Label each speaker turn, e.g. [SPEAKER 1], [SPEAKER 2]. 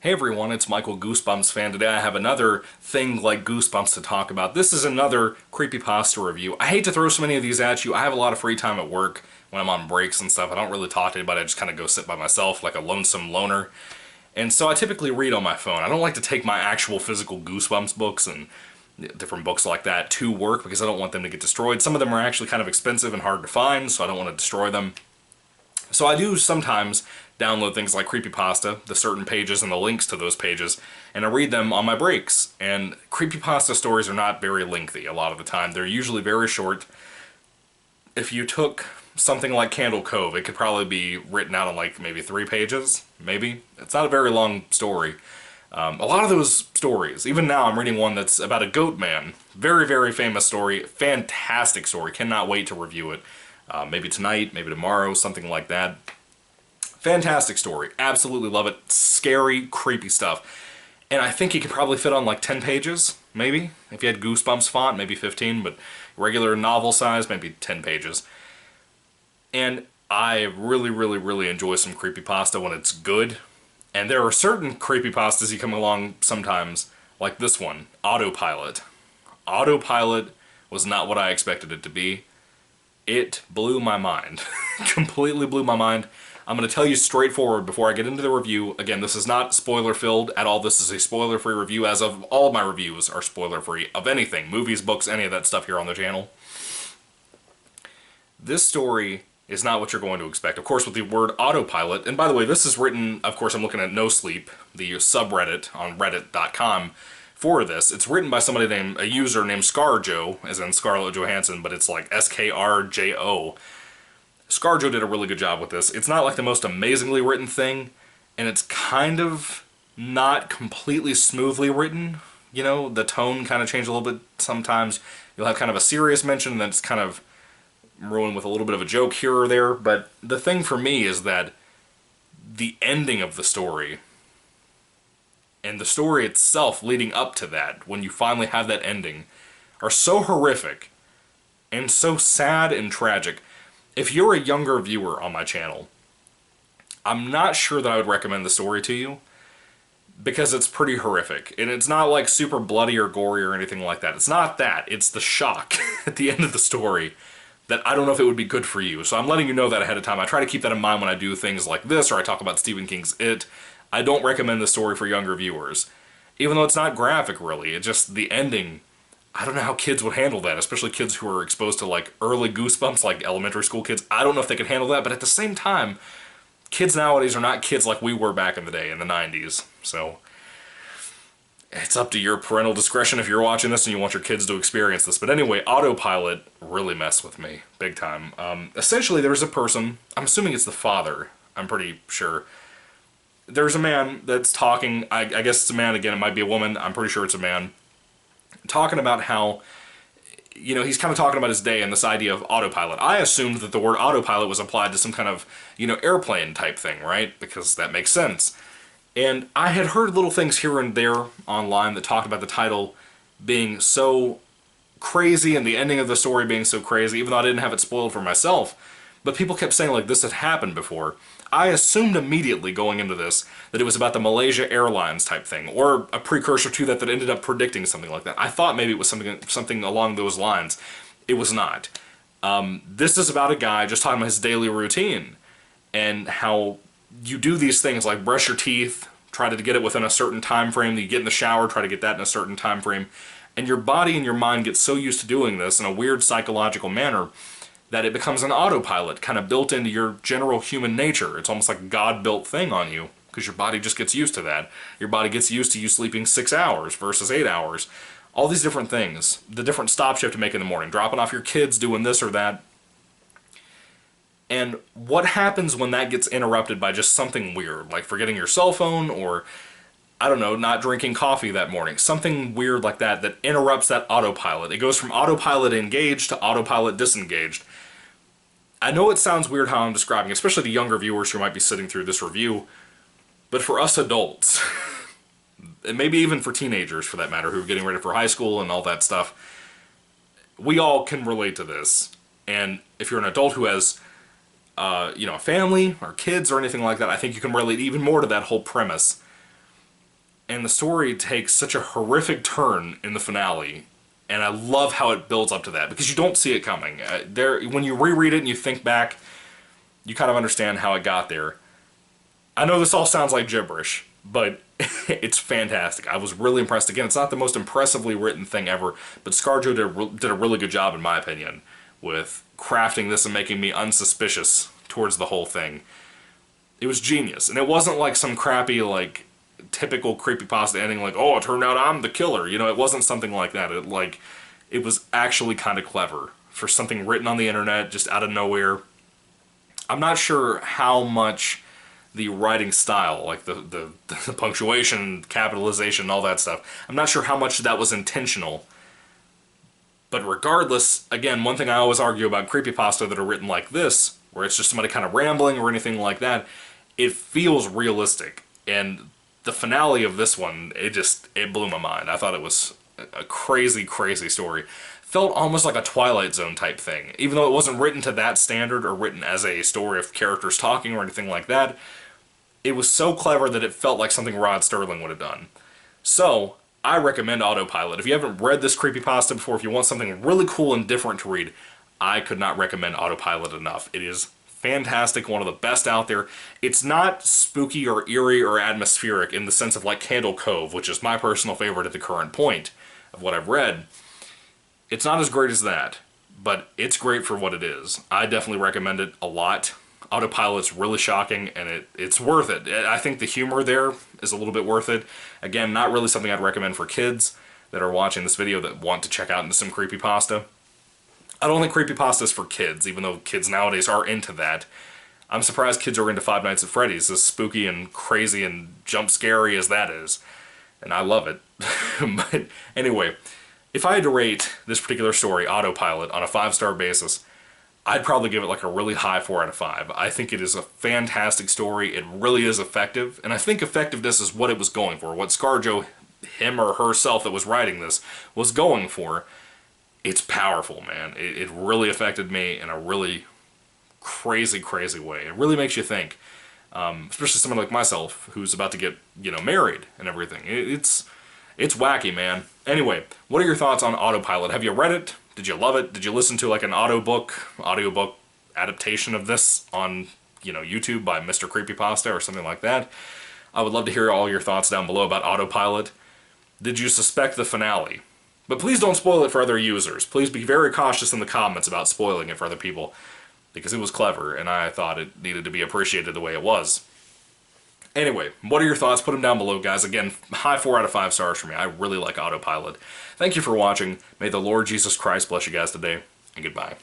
[SPEAKER 1] Hey everyone, it's Michael GoosebumpsFan. Today I have another thing like Goosebumps to talk about. This is another creepypasta review. I hate to throw so many of these at you. I have a lot of free time at work when I'm on breaks and stuff. I don't really talk to anybody. I just kind of go sit by myself like a lonesome loner. And so I typically read on my phone. I don't like to take my actual physical Goosebumps books and different books like that to work because I don't want them to get destroyed. Some of them are actually kind of expensive and hard to find, so I don't want to destroy them. So I do sometimes download things like creepypasta, the certain pages and the links to those pages, and I read them on my breaks. And creepypasta stories are not very lengthy a lot of the time. They're usually very short. If you took something like Candle Cove, it could probably be written out in like maybe 3 pages, maybe. It's not a very long story. A lot of those stories, even now I'm reading one that's about a goat man. Very, very famous story, fantastic story, cannot wait to review it. Maybe tonight, maybe tomorrow, something like that. Fantastic story. Absolutely love it. Scary, creepy stuff. And I think you could probably fit on like 10 pages, maybe. If you had Goosebumps font, maybe 15, but regular novel size, maybe 10 pages. And I really, really, really enjoy some creepypasta when it's good. And there are certain creepypastas you come along sometimes, like this one, Autopilot. Autopilot was not what I expected it to be. It blew my mind. Completely blew my mind. I'm going to tell you straightforward before I get into the review. Again, this is not spoiler-filled at all. This is a spoiler-free review, as of all of my reviews are spoiler-free of anything. Movies, books, any of that stuff here on the channel. This story is not what you're going to expect. Of course, with the word autopilot, and by the way, this is written, of course, I'm looking at No Sleep, the subreddit on reddit.com for this. It's written by somebody named, a user named ScarJo, as in Scarlett Johansson, but it's like SKRJO. ScarJo did a really good job with this. It's not like the most amazingly written thing, and it's kind of not completely smoothly written. You know, the tone kind of changed a little bit sometimes. You'll have kind of a serious mention, and then it's kind of ruined with a little bit of a joke here or there. But the thing for me is that the ending of the story, and the story itself leading up to that, when you finally have that ending, are so horrific, and so sad and tragic. If you're a younger viewer on my channel, I'm not sure that I would recommend the story to you, because it's pretty horrific. And it's not like super bloody or gory or anything like that. It's not that. It's the shock at the end of the story that I don't know if it would be good for you. So I'm letting you know that ahead of time. I try to keep that in mind when I do things like this, or I talk about Stephen King's It. I don't recommend the story for younger viewers. Even though it's not graphic, really. It's just the ending. I don't know how kids would handle that, especially kids who are exposed to like early Goosebumps, like elementary school kids. I don't know if they could handle that, but at the same time, kids nowadays are not kids like we were back in the day, in the 90s. So it's up to your parental discretion if you're watching this and you want your kids to experience this. But anyway, Autopilot really messed with me, big time. Essentially, there's a person, I'm assuming it's the father, I'm pretty sure. There's a man that's talking, I guess it's a man again, it might be a woman, I'm pretty sure it's a man, talking about how, you know, he's kind of talking about his day and this idea of autopilot. I assumed that the word autopilot was applied to some kind of, you know, airplane type thing, right? Because that makes sense. And I had heard little things here and there online that talked about the title being so crazy and the ending of the story being so crazy, even though I didn't have it spoiled for myself. But people kept saying like this had happened before. I assumed immediately going into this that it was about the Malaysia Airlines type thing, or a precursor to that that ended up predicting something like that. I thought maybe it was something along those lines. It was not. This is about a guy just talking about his daily routine and how you do these things like brush your teeth, try to get it within a certain time frame, you get in the shower, try to get that in a certain time frame, and your body and your mind get so used to doing this in a weird psychological manner that it becomes an autopilot, kind of built into your general human nature. It's almost like a God-built thing on you, because your body just gets used to that. Your body gets used to you sleeping 6 hours versus 8 hours. All these different things. The different stops you have to make in the morning. Dropping off your kids, doing this or that. And what happens when that gets interrupted by just something weird, like forgetting your cell phone, or, I don't know, not drinking coffee that morning. Something weird like that that interrupts that autopilot. It goes from autopilot engaged to autopilot disengaged. I know it sounds weird how I'm describing, especially to younger viewers who might be sitting through this review, but for us adults, and maybe even for teenagers for that matter, who are getting ready for high school and all that stuff, we all can relate to this. And if you're an adult who has, you know, a family or kids or anything like that, I think you can relate even more to that whole premise. and the story takes such a horrific turn in the finale, and I love how it builds up to that, because you don't see it coming. When you reread it and you think back, you kind of understand how it got there. I know this all sounds like gibberish, but it's fantastic. I was really impressed. Again, it's not the most impressively written thing ever, but ScarJo did a really good job, in my opinion, with crafting this and making me unsuspicious towards the whole thing. It was genius, and it wasn't like some crappy, like, typical creepypasta ending, like, oh, it turned out I'm the killer. You know, it wasn't something like that. It was actually kind of clever for something written on the internet, just out of nowhere. I'm not sure how much the writing style, like the punctuation, capitalization, all that stuff, I'm not sure how much that was intentional. But regardless, again, one thing I always argue about creepypasta that are written like this, where it's just somebody kind of rambling or anything like that, it feels realistic. And the finale of this one, it blew my mind. I thought it was a crazy, crazy story. Felt almost like a Twilight Zone type thing. Even though it wasn't written to that standard or written as a story of characters talking or anything like that, it was so clever that it felt like something Rod Serling would have done. So, I recommend Autopilot. If you haven't read this creepypasta before, if you want something really cool and different to read, I could not recommend Autopilot enough. It is fantastic, one of the best out there. It's not spooky or eerie or atmospheric in the sense of like Candle Cove, which is my personal favorite at the current point of what I've read. It's not as great as that, but it's great for what it is. I definitely recommend it a lot. Autopilot's really shocking, and it's worth it. I think the humor there is a little bit worth it. Again, not really something I'd recommend for kids that are watching this video that want to check out into some creepypasta. I don't think creepypasta is for kids, even though kids nowadays are into that. I'm surprised kids are into Five Nights at Freddy's, as spooky and crazy and jump scary as that is. And I love it. But anyway, if I had to rate this particular story, Autopilot, on a 5-star basis, I'd probably give it like a really high 4 out of 5. I think it is a fantastic story. It really is effective. And I think effectiveness is what it was going for. What ScarJo, him or herself that was writing this, was going for. It's powerful, man. It really affected me in a really crazy, crazy way. It really makes you think. Especially someone like myself who's about to get, married and everything. It's wacky, man. Anyway, what are your thoughts on Autopilot? Have you read it? Did you love it? Did you listen to like an audiobook adaptation of this on, YouTube by Mr. Creepypasta or something like that? I would love to hear all your thoughts down below about Autopilot. Did you suspect the finale? But please don't spoil it for other users. Please be very cautious in the comments about spoiling it for other people, because it was clever and I thought it needed to be appreciated the way it was. Anyway, what are your thoughts? Put them down below, guys. Again, high 4 out of 5 stars for me. I really like Autopilot. Thank you for watching. May the Lord Jesus Christ bless you guys today, and goodbye.